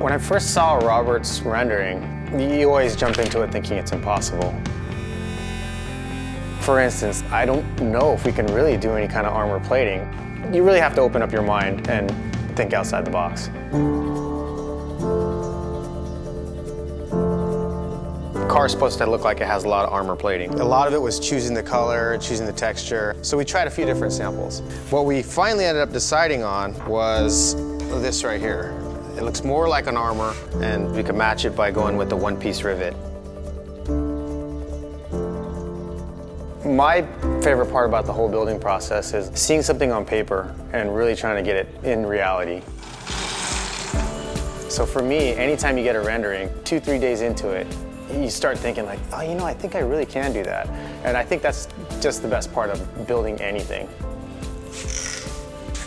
When I first saw Robert's rendering, you always jump into it thinking it's impossible. For instance, I don't know if we can really do any kind of armor plating. You really have to open up your mind and think outside the box. The car's supposed to look like it has a lot of armor plating. A lot of it was choosing the color, choosing the texture. So we tried a few different samples. What we finally ended up deciding on was this right here. It looks more like an armor, and we could match it by going with the one-piece rivet. My favorite part about the whole building process is seeing something on paper and really trying to get it in reality. So for me, anytime you get a rendering, 2-3 days into it, you start thinking like, oh, you know, I think I really can do that. And I think that's just the best part of building anything.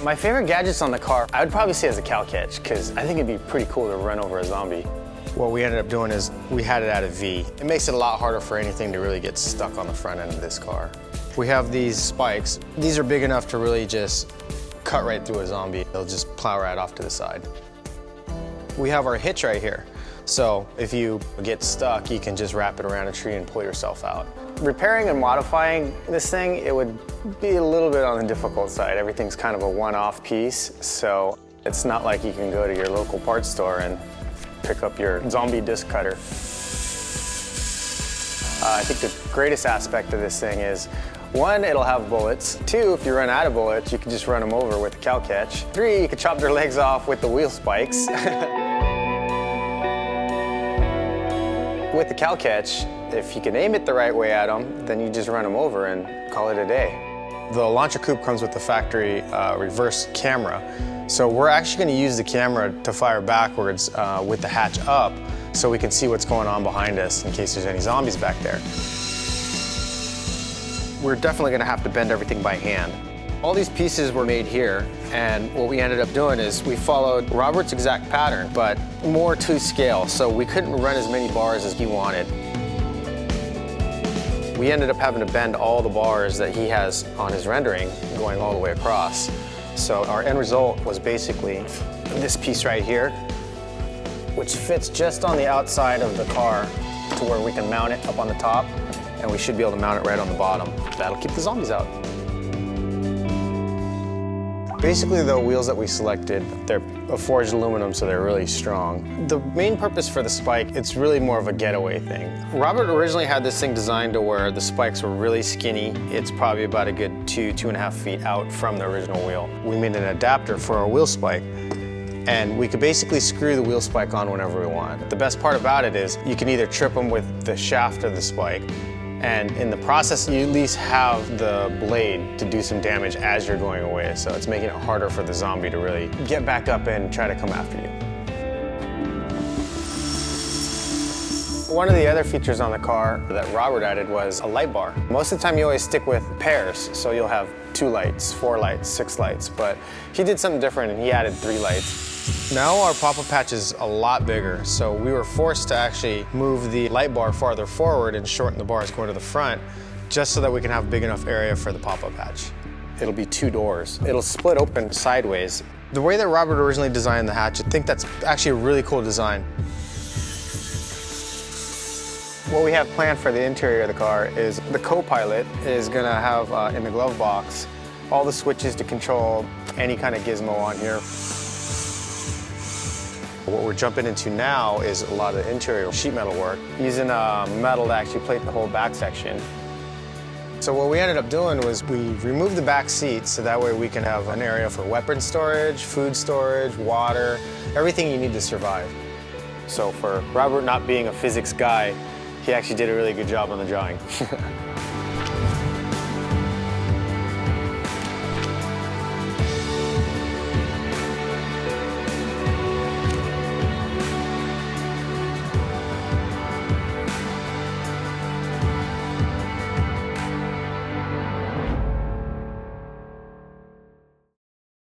My favorite gadgets on the car, I would probably say is the cow catch, because I think it'd be pretty cool to run over a zombie. What we ended up doing is we had it at a V. It makes it a lot harder for anything to really get stuck on the front end of this car. We have these spikes. These are big enough to really just cut right through a zombie. They'll just plow right off to the side. We have our hitch right here. So if you get stuck, you can just wrap it around a tree and pull yourself out. Repairing and modifying this thing, it would be a little bit on the difficult side. Everything's kind of a one-off piece, so it's not like you can go to your local parts store and pick up your zombie disc cutter. I think the greatest aspect of this thing is, 1, it'll have bullets. 2, if you run out of bullets, you can just run them over with the cow catch. 3, you can chop their legs off with the wheel spikes. With the cow catch, if you can aim it the right way at them, then you just run them over and call it a day. The Elantra Coupe comes with the factory reverse camera. So we're actually going to use the camera to fire backwards with the hatch up so we can see what's going on behind us in case there's any zombies back there. We're definitely going to have to bend everything by hand. All these pieces were made here, and what we ended up doing is we followed Robert's exact pattern, but more to scale, so we couldn't run as many bars as he wanted. We ended up having to bend all the bars that he has on his rendering, going all the way across. So our end result was basically this piece right here, which fits just on the outside of the car to where we can mount it up on the top, and we should be able to mount it right on the bottom. That'll keep the zombies out. Basically, the wheels that we selected, they're forged aluminum, so they're really strong. The main purpose for the spike, it's really more of a getaway thing. Robert originally had this thing designed to where the spikes were really skinny. It's probably about a good 2.5 feet out from the original wheel. We made an adapter for our wheel spike, and we could basically screw the wheel spike on whenever we want. The best part about it is you can either trip them with the shaft of the spike, and in the process, you at least have the blade to do some damage as you're going away. So it's making it harder for the zombie to really get back up and try to come after you. One of the other features on the car that Robert added was a light bar. Most of the time you always stick with pairs, so you'll have 2 lights, 4 lights, 6 lights, but he did something different and he added 3 lights. Now our pop-up patch is a lot bigger, so we were forced to actually move the light bar farther forward and shorten the bars going to the front, just so that we can have a big enough area for the pop-up patch. It'll be 2 doors. It'll split open sideways. The way that Robert originally designed the hatch, I think that's actually a really cool design. What we have planned for the interior of the car is the co-pilot is going to have in the glove box all the switches to control any kind of gizmo on here. What we're jumping into now is a lot of the interior sheet metal work, using metal to actually plate the whole back section. So what we ended up doing was we removed the back seats so that way we can have an area for weapon storage, food storage, water, everything you need to survive. So for Robert not being a physics guy, he actually did a really good job on the drawing.